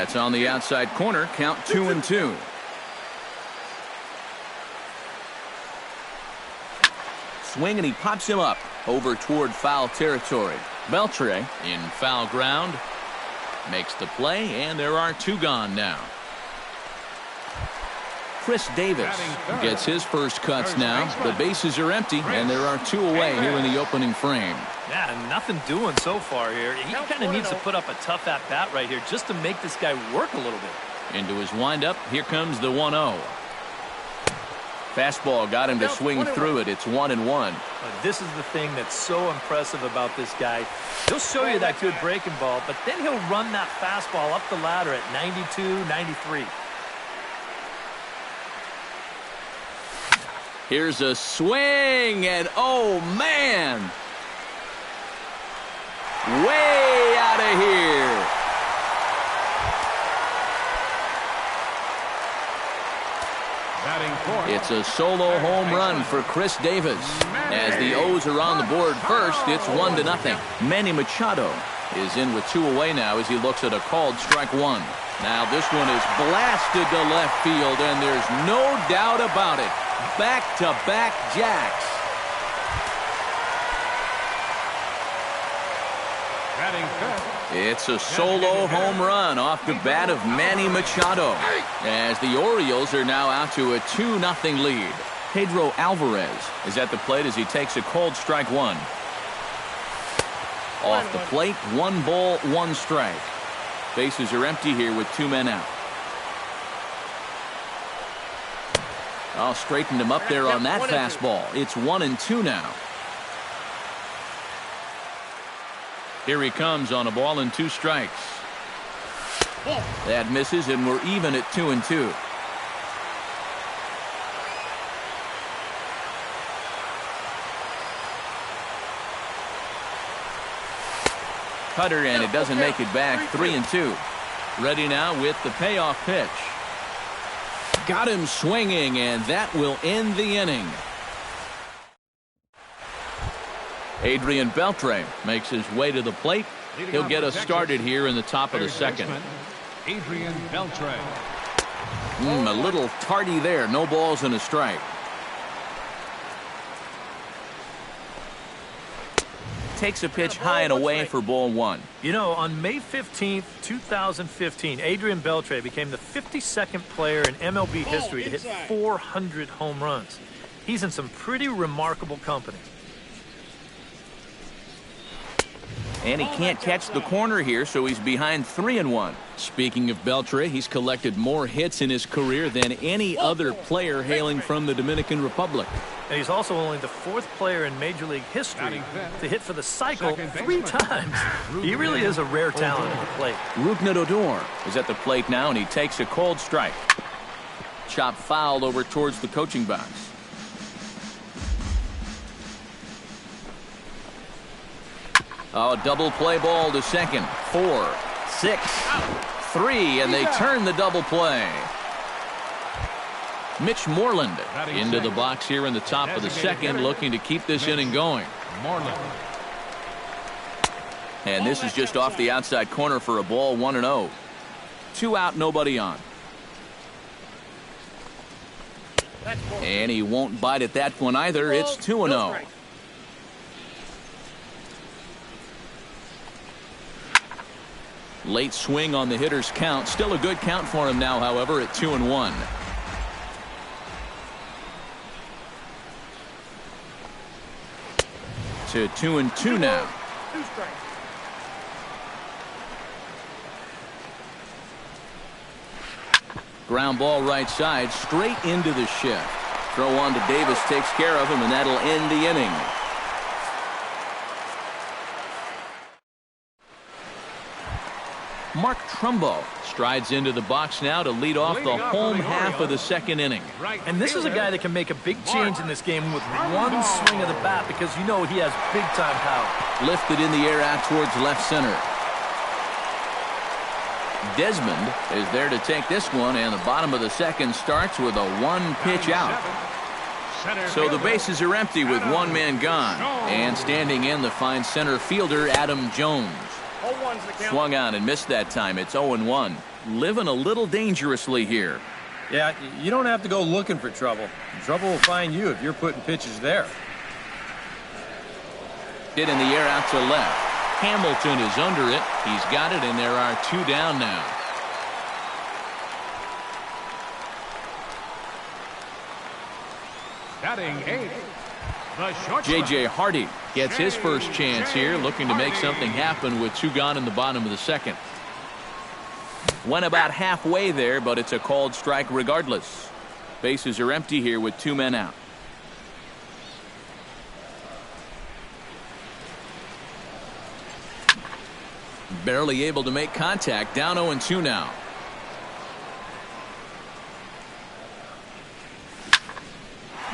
That's on the outside corner. Count 2-2. Swing, and he pops him up over toward foul territory. Beltre in foul ground makes the play, and there are 2 gone now. Chris Davis gets his first cuts now. The bases are empty, and there are 2 away here in the opening frame. Yeah, nothing doing so far here. He kind of needs to put up a tough at-bat right here just to make this guy work a little bit. Into his windup, here comes the 1-0. Fastball got him to swing through it. It's 1-1. This is the thing that's so impressive about this guy. He'll show you that good breaking ball, but then he'll run that fastball up the ladder at 92, 93. Here's a swing, and oh, man! Way out of here! It's a solo home run for Chris Davis. As the O's are on the board first, it's 1-0. Manny Machado is in with 2 away now as he looks at a called strike 1. Now this one is blasted to left field, and there's no doubt about it. Back-to-back jacks. It's a solo home run off the bat of Manny Machado, as the Orioles are now out to a 2-0 lead. Pedro Alvarez is at the plate as he takes a called strike 1. Off the plate, 1 ball, 1 strike. Bases are empty here with 2 men out. I'll straighten him up there on that fastball. It's 1-2 now. Here he comes on a ball and 2 strikes. That misses, and we're even at 2-2. Cutter, and it doesn't make it back. 3-2. Ready now with the payoff pitch. Got him swinging, and that will end the inning. Adrian Beltre makes his way to the plate. He'll get us started here in the top of the second. Adrian Beltre. A little tardy there. No balls and a strike. Takes a pitch high and away for ball 1. You know, on May 15th, 2015, Adrian Beltre became the 52nd player in MLB history to hit 400 home runs. He's in some pretty remarkable company. And he can't catch the corner here, so he's behind 3-1. Speaking of Beltre, he's collected more hits in his career than any other player hailing from the Dominican Republic. And he's also only the 4th player in Major League history to hit for the cycle 3 times. He really is a rare talent at the plate. Rougned Odor is at the plate now, and he takes a called strike. Chop foul over towards the coaching box. Oh, double play ball to second. 4, 6, 3, and they turn the double play. Mitch Moreland into the box here in the top of the second, looking to keep this inning going. And this is just off the outside corner for a ball, 1-0. 2 out, nobody on. And he won't bite at that one either. It's 2-0. Late swing on the hitter's count. Still a good count for him now, however, at 2-1. To 2-2 now. Ground ball right side, straight into the shift. Throw on to Davis takes care of him, and that'll end the inning. Mark Trumbo strides into the box now to lead off the home half of the second inning. And this is a guy that can make a big change in this game with one swing of the bat, because you know he has big-time power. Lifted in the air out towards left center. Desmond is there to take this one, and the bottom of the second starts with a 1-pitch out. So the bases are empty with 1 man gone. And standing in, the fine center fielder, Adam Jones. Swung on and missed that time. It's 0-1. Living a little dangerously here. Yeah, you don't have to go looking for trouble. Trouble will find you if you're putting pitches there. Hit in the air out to left. Hamilton is under it. He's got it, and there are 2 down now. Batting 8, the shortstop. J.J. Hardy gets his first chance here, looking to make something happen with 2 gone in the bottom of the second. Went about halfway there, but it's a called strike regardless. Bases are empty here with 2 men out. Barely able to make contact. Down 0-2 now.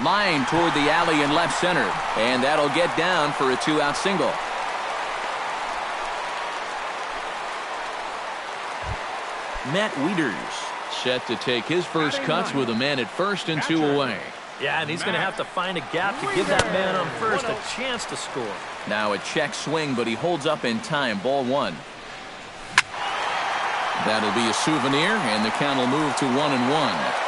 Line toward the alley in left center, and that'll get down for a 2-out single. Matt Wieters set to take his first cuts with a man at first and 2 away. Yeah, and he's going to have to find a gap to give that man on first a chance to score. Now a check swing, but he holds up in time. Ball 1. That'll be a souvenir, and the count will move to 1-1.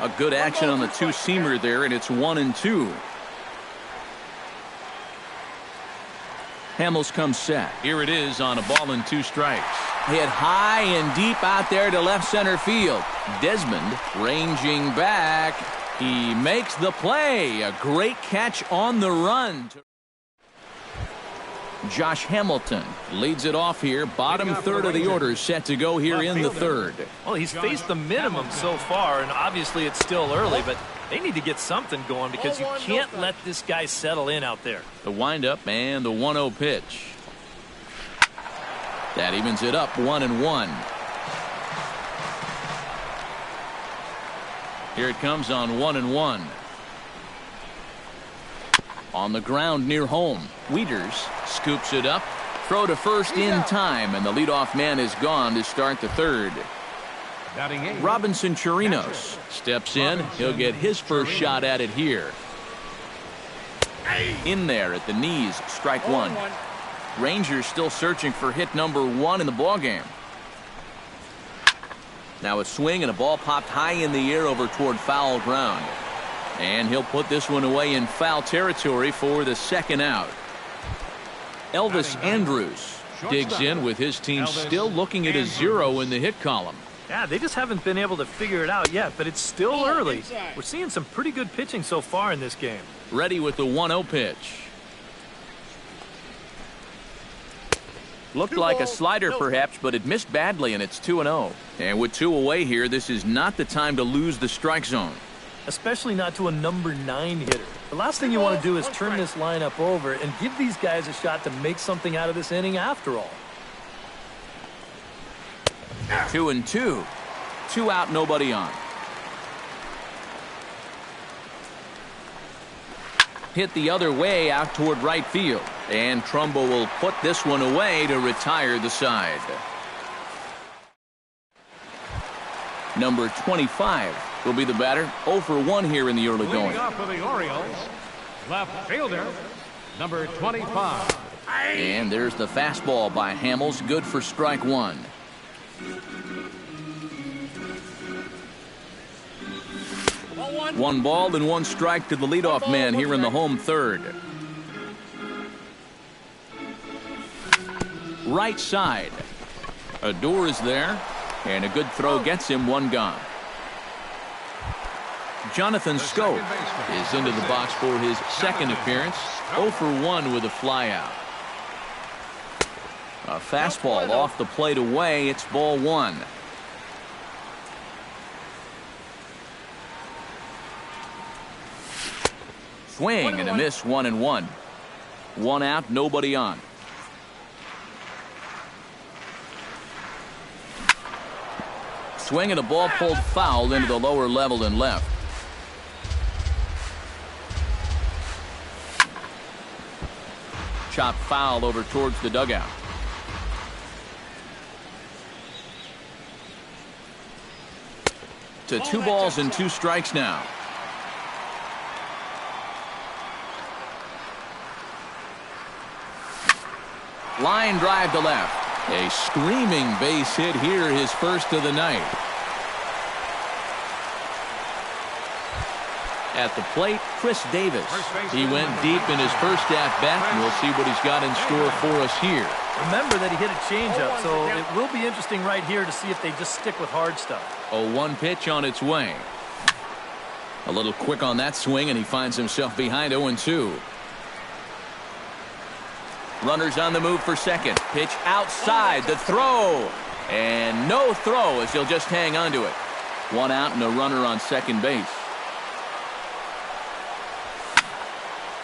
A good action on the 2-seamer there, and it's 1-2. Hamels comes set. Here it is on a ball and 2 strikes. Hit high and deep out there to left center field. Desmond ranging back. He makes the play. A great catch on the run. Josh Hamilton leads it off here. Bottom third of the order set to go here in the third. Well, he's faced the minimum so far, and obviously it's still early, but they need to get something going because you can't let this guy settle in out there. The windup and the 1-0 pitch. That evens it up 1-1. Here it comes on 1-1. On the ground near home. Wieters scoops it up. Throw to first in time, and the leadoff man is gone to start the third. Robinson Chirinos steps in. He'll get his first shot at it here. In there at the knees, strike 1. Rangers still searching for hit number 1 in the ballgame. Now a swing and a ball popped high in the air over toward foul ground. And he'll put this one away in foul territory for the second out. Elvis Andrus digs in with his team still looking at a 0 in the hit column. Yeah, they just haven't been able to figure it out yet, but it's still early. We're seeing some pretty good pitching so far in this game. Ready with the 1-0 pitch. Looked like a slider perhaps, but it missed badly, and it's 2-0. And with 2 away here, this is not the time to lose the strike zone. Especially not to a number 9 hitter. The last thing you want to do is turn this lineup over and give these guys a shot to make something out of this inning after all. 2-2. 2 out, nobody on. Hit the other way out toward right field. And Trumbo will put this one away to retire the side. Number 25 will be the batter. 0 for 1 here in the early going. Leading off for the Orioles, left fielder, number 25. And there's the fastball by Hamels, good for strike 1. One ball and 1 strike to the leadoff man here in the home third. Right side. Adore is there, and a good throw gets him 1 gone. Jonathan Scope is into the box for his second appearance. 0 for 1 with a flyout. A fastball off the plate away. It's ball 1. Swing and a miss, 1-1. 1 out, nobody on. Swing and a ball pulled foul into the lower level and left. Chop foul over towards the dugout. To 2 balls and 2 strikes now. Line drive to left. A screaming base hit here, his first of the night. At the plate, Chris Davis. He went deep in his first at-bat, and we'll see what he's got in store for us here. Remember that he hit a changeup, so it will be interesting right here to see if they just stick with hard stuff. 0-1 pitch on its way. A little quick on that swing, and he finds himself behind 0-2. Runners on the move for second. Pitch outside. The throw. And no throw as he'll just hang on to it. One out and a runner on second base.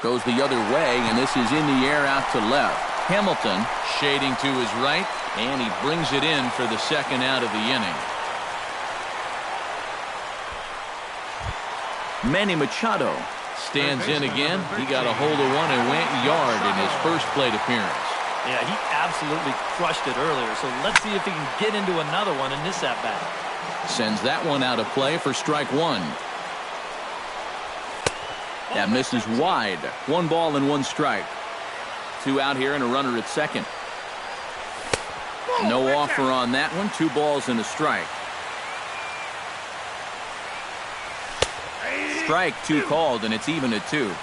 Goes the other way, and this is in the air out to left. Hamilton shading to his right, and he brings it in for the second out of the inning. Manny Machado stands in again. He got a hold of one and went yard in his first plate appearance. Yeah, he absolutely crushed it earlier, so let's see if he can get into another one in this at-bat. Sends that one out of play for strike one. That misses wide. 1 ball and 1 strike. 2 out here and a runner at second. No offer on that one. 2 balls and a strike. Strike 2 called, and it's even at 2.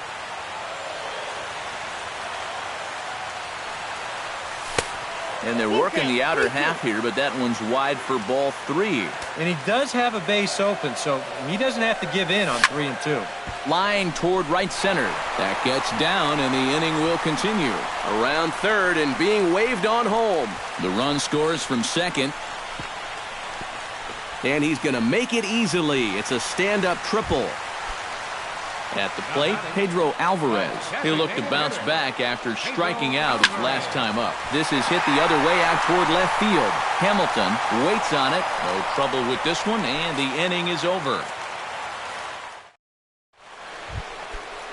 And they're working the outer half here, but that one's wide for ball 3. And he does have a base open, so he doesn't have to give in on 3 and 2. Line toward right center. That gets down, and the inning will continue. Around third and being waved on home. The run scores from second. And he's going to make it easily. It's a stand-up triple. At the plate, Pedro Alvarez. He'll look to bounce back after striking out his last time up. This is hit the other way out toward left field. Hamilton waits on it. No trouble with this one, and the inning is over.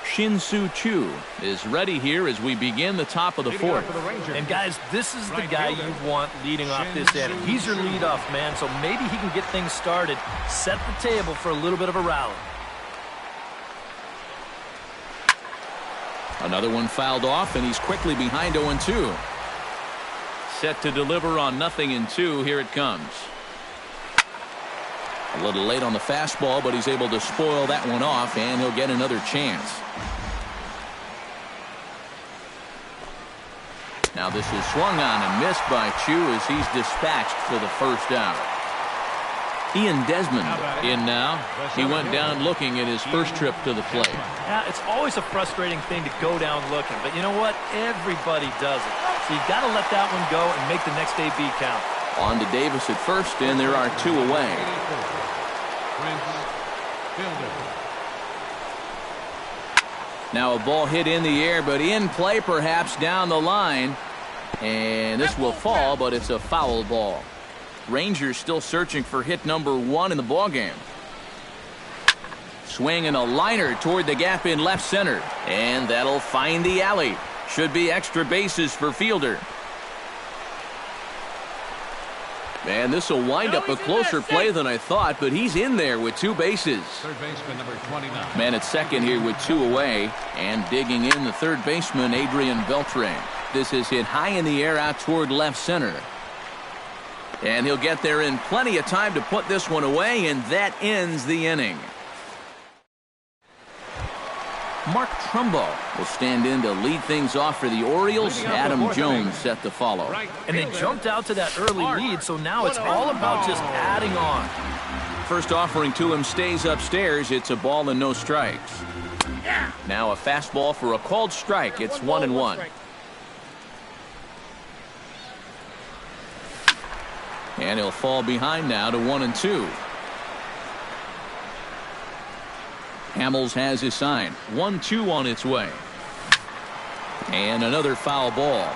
Shin-Soo Choo is ready here as we begin the top of the fourth. And guys, this is the guy you want leading off this inning. He's your leadoff man, so maybe he can get things started, set the table for a little bit of a rally. Another one fouled off, and he's quickly behind 0-2. Set to deliver on 0-2. Here it comes. A little late on the fastball, but he's able to spoil that one off, and he'll get another chance. Now this is swung on and missed by Choo as he's dispatched for the first out. Ian Desmond in now. He went down looking at his first trip to the plate. Yeah, it's always a frustrating thing to go down looking, but you know what? Everybody does it. So you've got to let that one go and make the next AB count. On to Davis at first, and there are 2 away. Now a ball hit in the air, but in play perhaps down the line. And this will fall, but it's a foul ball. Rangers still searching for hit number 1 in the ballgame. Swing and a liner toward the gap in left center. And that'll find the alley. Should be extra bases for Fielder. Man, this will wind up a closer play than I thought, but he's in there with 2 bases. Third baseman number 29. Man at second here with 2 away, and digging in the third baseman, Adrian Beltre. This is hit high in the air out toward left center. And he'll get there in plenty of time to put this one away, and that ends the inning. Mark Trumbo will stand in to lead things off for the Orioles. Adam Jones set to follow. And they jumped out to that early lead, so now it's all about just adding on. First offering to him stays upstairs. It's a ball and no strikes. Now a fastball for a called strike. It's 1-1. And he'll fall behind now to 1-2. Hamels has his sign. 1-2 on its way. And another foul ball.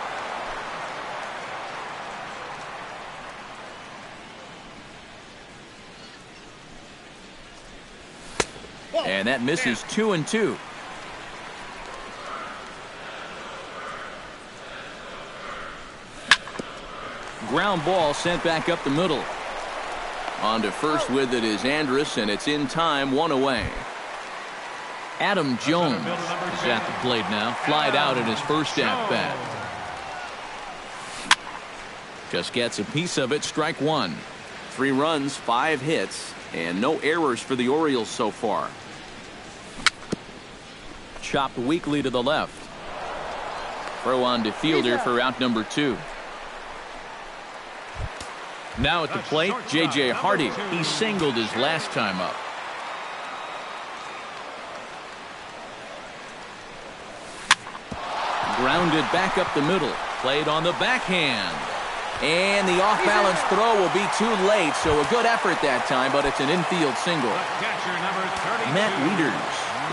And that misses 2-2. Ground ball sent back up the middle. On to first with it is Andrus, and it's in time, 1 away. Adam Jones is at the plate now. Flied out in his first at-bat. Just gets a piece of it, strike one. 3 runs, 5 hits, and no errors for the Orioles so far. Chopped weakly to the left. Throw on to fielder for out number 2. Now at the plate, J.J. Hardy. He singled his last time up. Grounded back up the middle. Played on the backhand. And the off-balance throw will be too late, so a good effort that time, but it's an infield single. Matt Wieters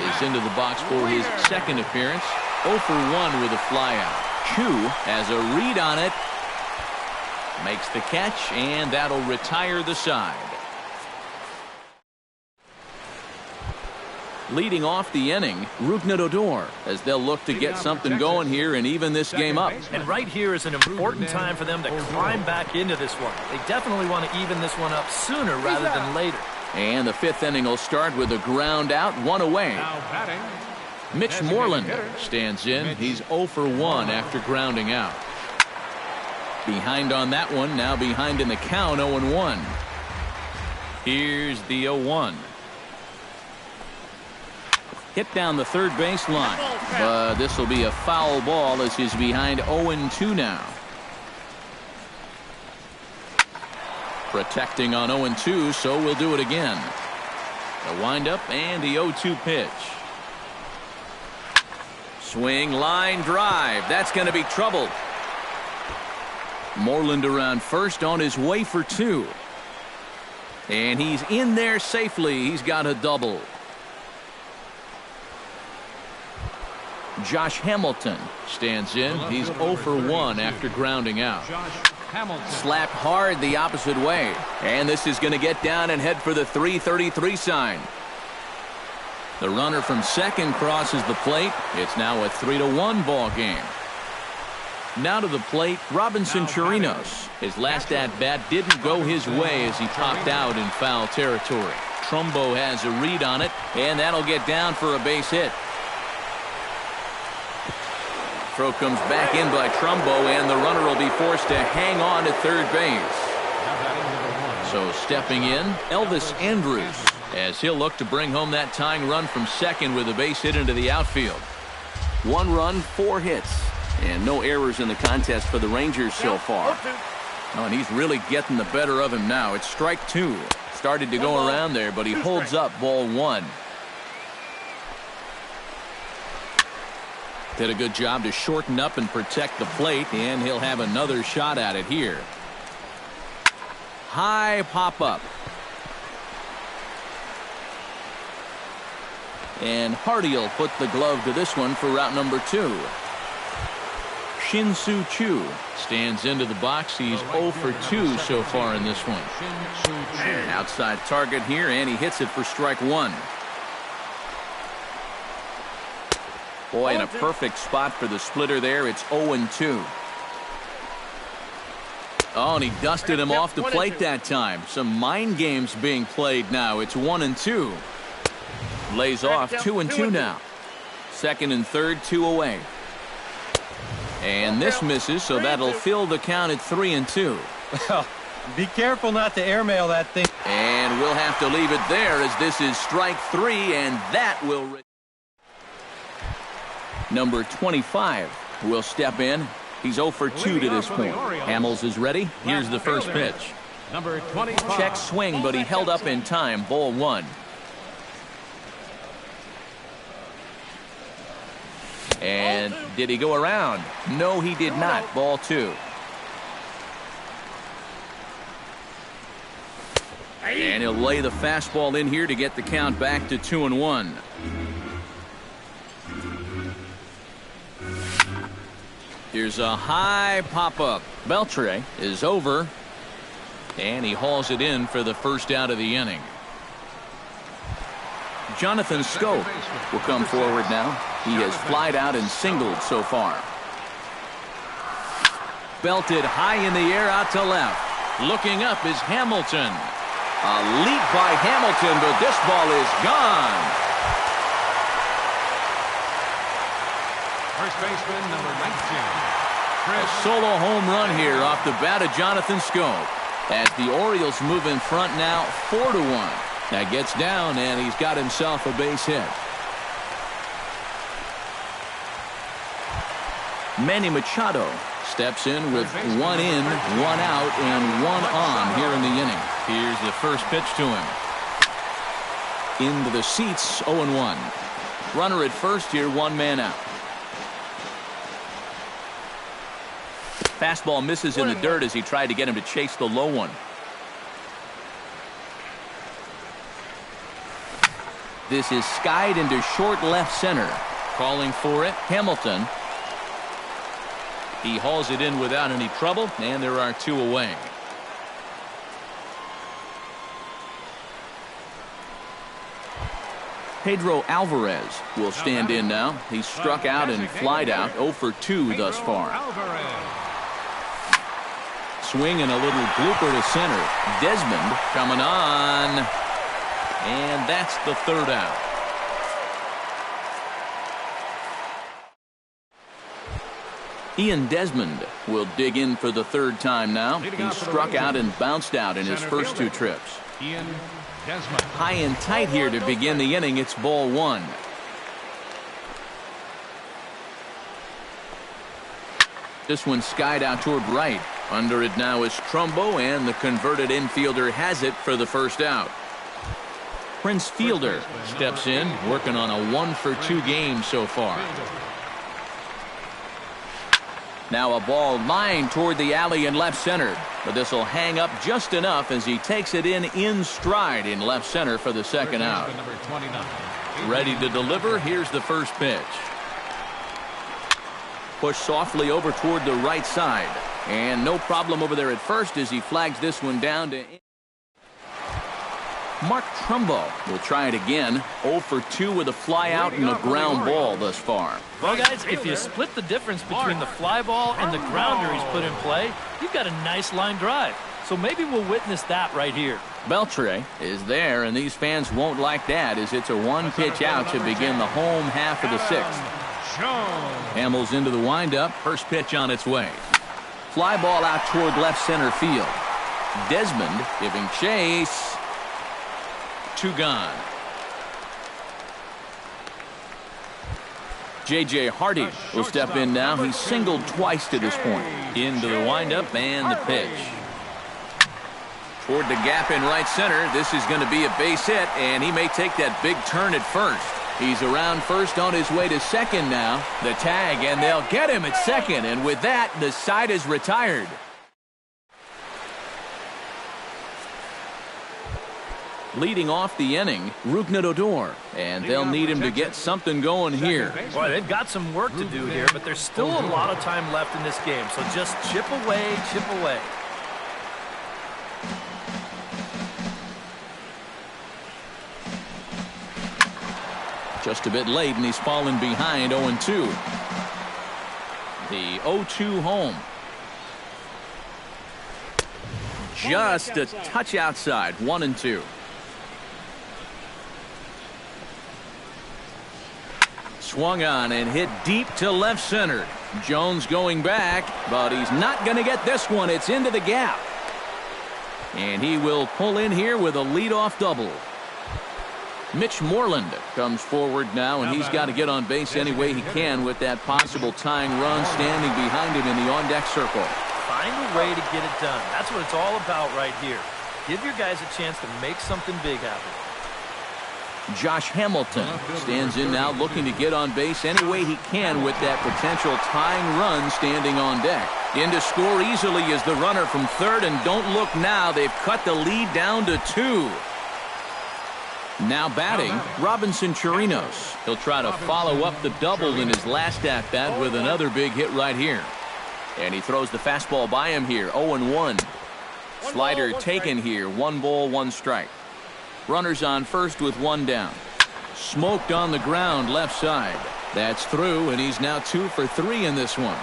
is into the box for his second appearance. 0 for 1 with a flyout. Chu has a read on it. Makes the catch, and that'll retire the side. Leading off the inning, Rougned Odor, as they'll look to get something going here and even this game up. And right here is an important time for them to climb back into this one. They definitely want to even this one up sooner rather than later. And the 5th inning will start with a ground out, 1 away. Mitch Moreland stands in. He's 0 for 1 after grounding out. Behind on that one, now behind in the count, 0-1. Here's the 0-1. Hit down the third base line, but this will be a foul ball as he's behind 0-2 now. Protecting on 0-2, so we'll do it again. The windup and the 0-2 pitch. Swing, line drive. That's going to be trouble. Moreland around first on his way for 2. And he's in there safely. He's got a double. Josh Hamilton stands in. He's 0 for 1 after grounding out. Slapped hard the opposite way. And this is going to get down and head for the 333 sign. The runner from second crosses the plate. It's now a 3-1 ball game. Now to the plate, Robinson Chirinos. His last at-bat didn't go his way as he popped out in foul territory. Trumbo has a read on it, and that'll get down for a base hit. Throw comes back in by Trumbo, and the runner will be forced to hang on at third base. So stepping in, Elvis Andrus, as he'll look to bring home that tying run from second with a base hit into the outfield. 1 run, 4 hits, and no errors in the contest for the Rangers so far. Oh, and he's really getting the better of him now. It's strike 2. Started to go around there, but he holds up ball 1. Did a good job to shorten up and protect the plate, and he'll have another shot at it here. High pop-up. And Hardy will put the glove to this one for route number 2. Shin-Soo Choo stands into the box. He's 0 for 2 so far in this one. Outside target here, and he hits it for strike 1. Boy, in a perfect spot for the splitter there. It's 0-2. Oh, and he dusted him off the plate that time. Some mind games being played now. It's 1-2. Lays off 2-2 now. Second and third, 2 away. And this misses, so that'll fill the count at 3-2. Well, be careful not to airmail that thing. And we'll have to leave it there as this is strike 3, and that will... Number 25 will step in. He's 0 for 2 to this point. Hamels is ready. Here's the first pitch. Number 25. Check swing, but he held up in time. Ball 1. And did he go around? No, he did not. Ball 2. And he'll lay the fastball in here to get the count back to 2-1. Here's a high pop-up. Beltre is over, and he hauls it in for the first out of the inning. Jonathan Schoop will come forward now. He has flied out and singled so far. Belted high in the air out to left. Looking up is Hamilton. A leap by Hamilton, but this ball is gone. First baseman, number 19. A solo home run here off the bat of Jonathan Schoop. As the Orioles move in front now 4-1. That gets down, and he's got himself a base hit. Manny Machado steps in with 1 in, 1 out, and 1 on here in the inning. Here's the first pitch to him. Into the seats, 0-1. Runner at first here, 1 man out. Fastball misses in the dirt as he tried to get him to chase the low one. This is skied into short left center. Calling for it, Hamilton. He hauls it in without any trouble, and there are 2 away. Pedro Alvarez will stand in now. He's struck out and flied out, 0 for 2 thus far. Swing and a little blooper to center. Desmond coming on. And that's the 3rd out. Ian Desmond will dig in for the 3rd time now. He struck out and bounced out in his first 2 trips. Ian Desmond. High and tight here to begin the inning. It's ball 1. This one skied out toward right. Under it now is Trumbo, and the converted infielder has it for the 1st out. Prince Fielder steps in, working on a 1 for 2 game so far. Now a ball lined toward the alley in left center, but this will hang up just enough as he takes it in stride in left center for the 2nd out. Ready to deliver. Here's the first pitch. Push softly over toward the right side, and no problem over there at first as he flags this one down to Mark Trumbo. Will try it again. 0 for 2 with a fly out and a ground ball thus far. Well, guys, if you split the difference between the fly ball and the grounder he's put in play, you've got a nice line drive. So maybe we'll witness that right here. Beltre is there, and these fans won't like that as it's a 1-pitch out to begin the home half of the 6th. Hamels into the windup. First pitch on its way. Fly ball out toward left center field. Desmond giving chase. 2 gone. J.J. Hardy will step in now. He's singled twice to this point. Into the windup and the pitch. Toward the gap in right center. This is going to be a base hit, and he may take that big turn at first. He's around first on his way to second now. The tag, and they'll get him at second, and with that, the side is retired. Leading off the inning, Rougned Odor, and they'll need him to get something going here. Boy, they've got some work to do here, but there's still a lot of time left in this game, so just chip away, chip away. Just a bit late, and he's fallen behind 0-2. The 0-2 home. Just a touch outside, 1-2. Swung on and hit deep to left center. Jones going back, but he's not going to get this one. It's into the gap. And he will pull in here with a leadoff double. Mitch Moreland comes forward now, and he's got to get on base any way he can with that possible tying run standing behind him in the on-deck circle. Find a way to get it done. That's what it's all about right here. Give your guys a chance to make something big happen. Josh Hamilton stands in now, looking to get on base any way he can with that potential tying run standing on deck. In to score easily is the runner from third, and don't look now. They've cut the lead down to 2. Now batting, Robinson Chirinos. He'll try to follow up the double in his last at-bat with another big hit right here. And he throws the fastball by him here, 0-1. Slider taken here, 1 ball, 1 strike. Runners on first with 1 down. Smoked on the ground left side. That's through, and he's now 2 for 3 in this one.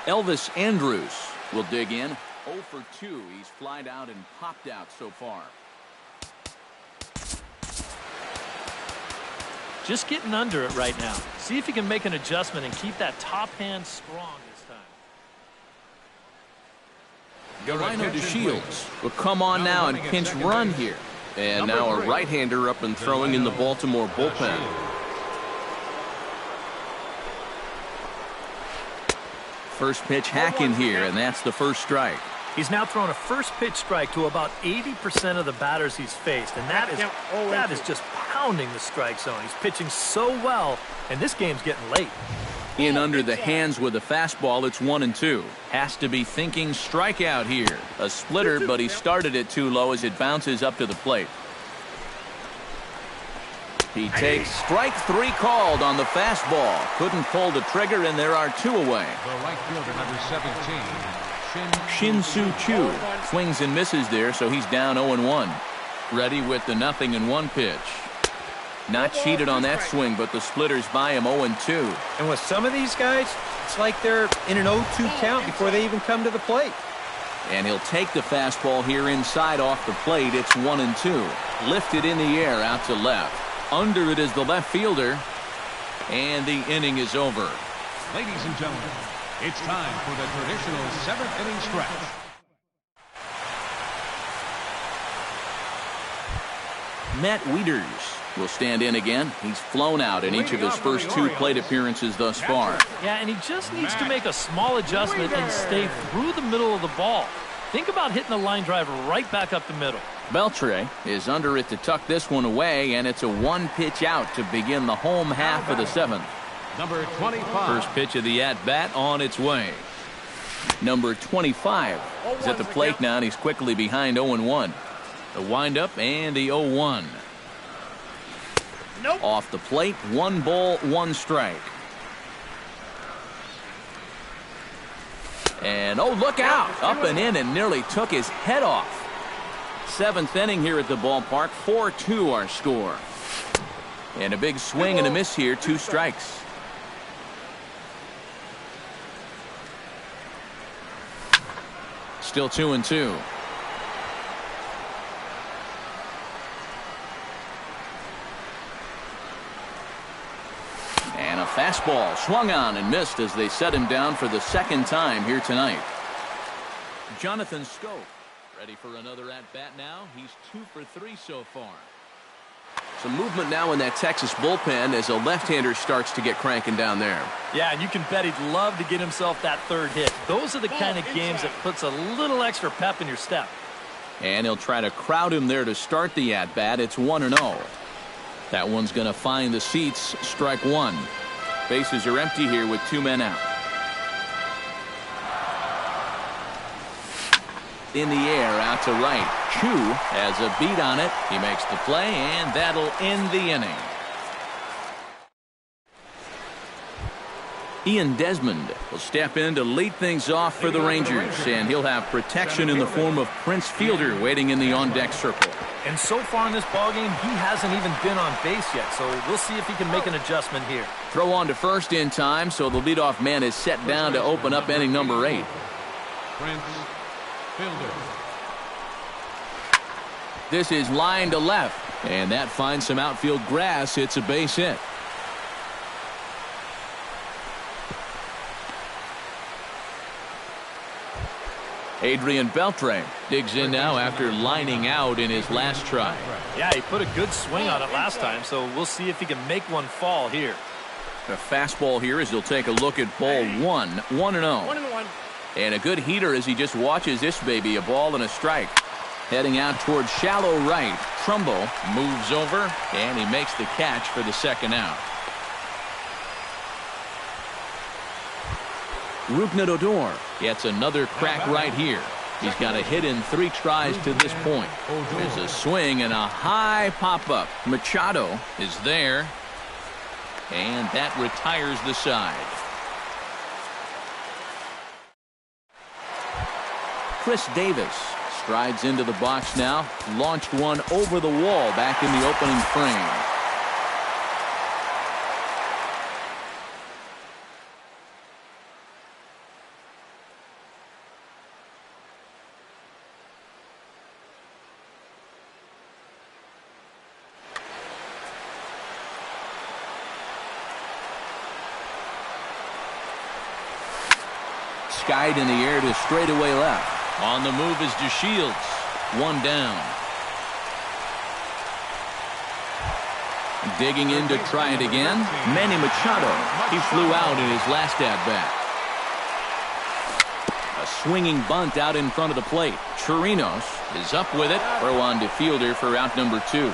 Elvis Andrus will dig in. 0 for 2. He's flied out and popped out so far. Just getting under it right now. See if he can make an adjustment and keep that top hand strong this time. Delino DeShields will come on now and pinch run here. And now a right-hander up and throwing in the Baltimore bullpen. First pitch hack in here, and that's the first strike. He's now thrown a first pitch strike to about 80% of the batters he's faced, and that is just pounding the strike zone. He's pitching so well, and this game's getting late. In under the hands with a fastball, it's 1-2. Has to be thinking strikeout here. A splitter, but he started it too low as it bounces up to the plate. He takes strike 3 called on the fastball. Couldn't pull the trigger, and there are 2 away. The right fielder, number 17, Shin-Soo Choo swings and misses there, so he's down 0-1. Ready with the 0-1 pitch. Not cheated on that swing, but the splitters by him 0-2. And with some of these guys, it's like they're in an 0-2 count before they even come to the plate. And he'll take the fastball here inside off the plate. It's 1-2. Lifted in the air out to left. Under it is the left fielder. And the inning is over. Ladies and gentlemen, it's time for the traditional 7th inning stretch. Matt Wieters will stand in again. He's flown out in each of his first 2 plate appearances thus far. Yeah, and he just needs to make a small adjustment and stay through the middle of the ball. Think about hitting the line drive right back up the middle. Beltre is under it to tuck this one away, and it's a 1-pitch out to begin the home half of the 7th. Number 25. First pitch of the at-bat on its way. Number 25 is at the plate now, and he's quickly behind 0-1. The windup and the 0-1. Nope. Off the plate, 1 ball, 1 strike. And oh, look out! Up and in and nearly took his head off. 7th inning here at the ballpark. 4-2 our score. And a big swing and a miss here. 2 strikes. Still 2-2. And a fastball swung on and missed as they set him down for the 2nd time here tonight. Jonathan Schoop ready for another at-bat now. He's 2 for 3 so far. Some movement now in that Texas bullpen as a left-hander starts to get cranking down there. Yeah, and you can bet he'd love to get himself that 3rd hit. Those are the kind of games that puts a little extra pep in your step. And he'll try to crowd him there to start the at-bat. It's 1-0. That one's going to find the seats. Strike 1. Bases are empty here with 2 men out. In the air out to right. Chu has a beat on it. He makes the play, and that'll end the inning. Ian Desmond will step in to lead things off for the Rangers, and he'll have protection in the form of Prince Fielder waiting in the on-deck circle. And so far in this ballgame, he hasn't even been on base yet, so we'll see if he can make an adjustment here. Throw on to first in time, so the leadoff man is set down to open up inning number 8. Prince Fielder. This is line to left, and that finds some outfield grass. It's a base hit. Adrian Beltre digs in now after lining out in his last try. Yeah, he put a good swing on it last time, so we'll see if he can make one fall here. The fastball here as he'll take a look at ball 1, 1-0. And a good heater as he just watches this baby, a ball and a strike. Heading out towards shallow right. Trumbo moves over, and he makes the catch for the 2nd out. Rougned Odor gets another crack right here. He's got a hit in 3 tries to this point. There's a swing and a high pop-up. Machado is there, and that retires the side. Chris Davis strides into the box now. Launched one over the wall back in the opening frame. skied in the air to straightaway left. On the move is DeShields. One down. Digging in to try it again. Manny Machado. He flew out in his last at-bat. A swinging bunt out in front of the plate. Chirinos is up with it. Throw on to fielder for out number 2.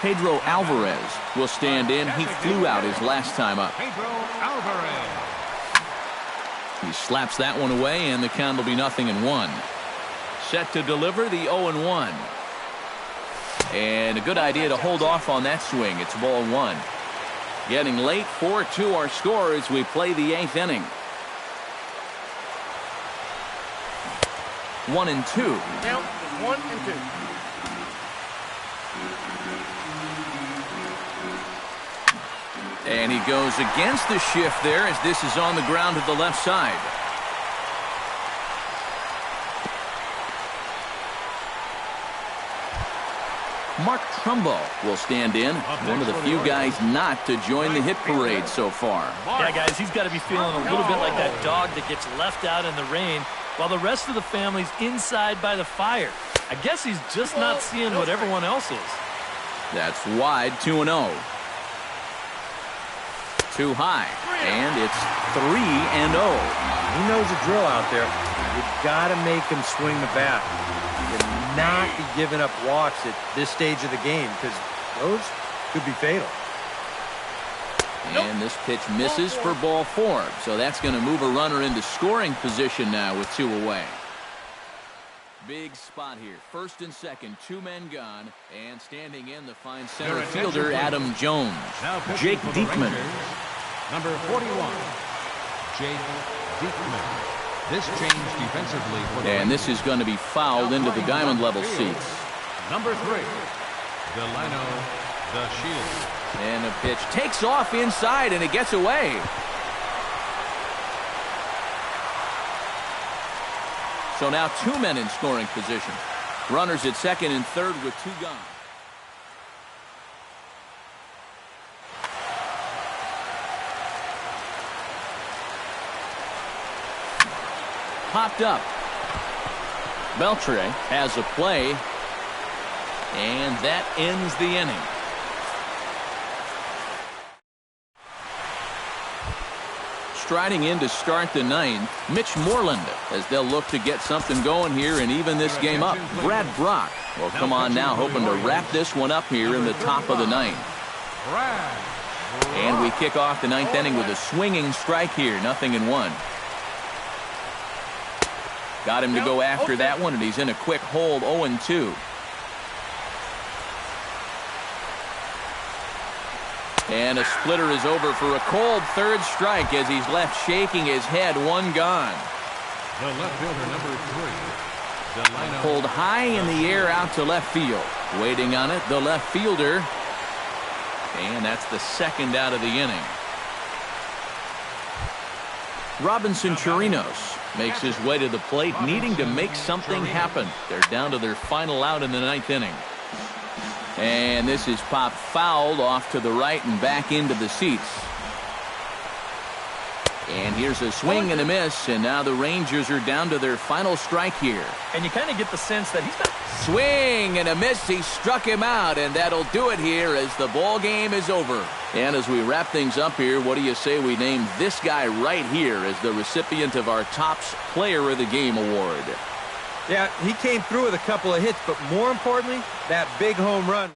Pedro Alvarez will stand in. He flew out his last time up. Pedro Alvarez. He slaps that one away, and the count will be 0-1. Set to deliver the 0-1. And a good idea to hold off on that swing. It's ball 1. Getting late, 4-2 our score as we play the 8th inning. 1-2. Count 1-2. And he goes against the shift there as this is on the ground to the left side. Mark Trumbo will stand in. One of the few guys not to join the hit parade so far. Yeah, guys, he's got to be feeling a little bit like that dog that gets left out in the rain while the rest of the family's inside by the fire. I guess he's just not seeing what everyone else is. That's wide, 2-0. Too high, and it's 3-0. He knows the drill out there. You've got to make him swing the bat. You cannot be giving up walks at this stage of the game because those could be fatal. And this pitch misses for ball 4. So that's going to move a runner into scoring position now with 2 away. Big spot here. First and second, 2 men gone. And standing in the fine center fielder, Adam Jones. Jake Diekman. Number 41, Jake Diekman. This change defensively for the and this is going to be fouled into the diamond level seats. Number 3, Delino DeShields. And the pitch takes off inside, and it gets away. So now 2 men in scoring position. Runners at second and third with 2 gone. Popped up. Beltre has a play, and that ends the inning. Striding in to start the 9th, Mitch Moreland, as they'll look to get something going here and even this game up. Brad Brock will come on now, hoping to wrap this one up here in the top of the 9th. And we kick off the 9th inning with a swinging strike here, 0-1. Got him to go after that one, and he's in a quick hold, 0-2. And a splitter is over for a cold third strike as he's left shaking his head. 1 gone. The left fielder, number 3. Pulled high in the air out to left field. Waiting on it, the left fielder. And that's the 2nd out of the inning. Robinson Chirinos makes his way to the plate, needing to make something happen. They're down to their final out in the 9th inning. And this is popped fouled off to the right and back into the seats. And here's a swing and a miss, and now the Rangers are down to their final strike here. And you kind of get the sense that he's not... Swing and a miss. He struck him out, and that'll do it here as the ball game is over. And as we wrap things up here, what do you say we name this guy right here as the recipient of our Topps Player of the Game award? Yeah, he came through with a couple of hits, but more importantly, that big home run.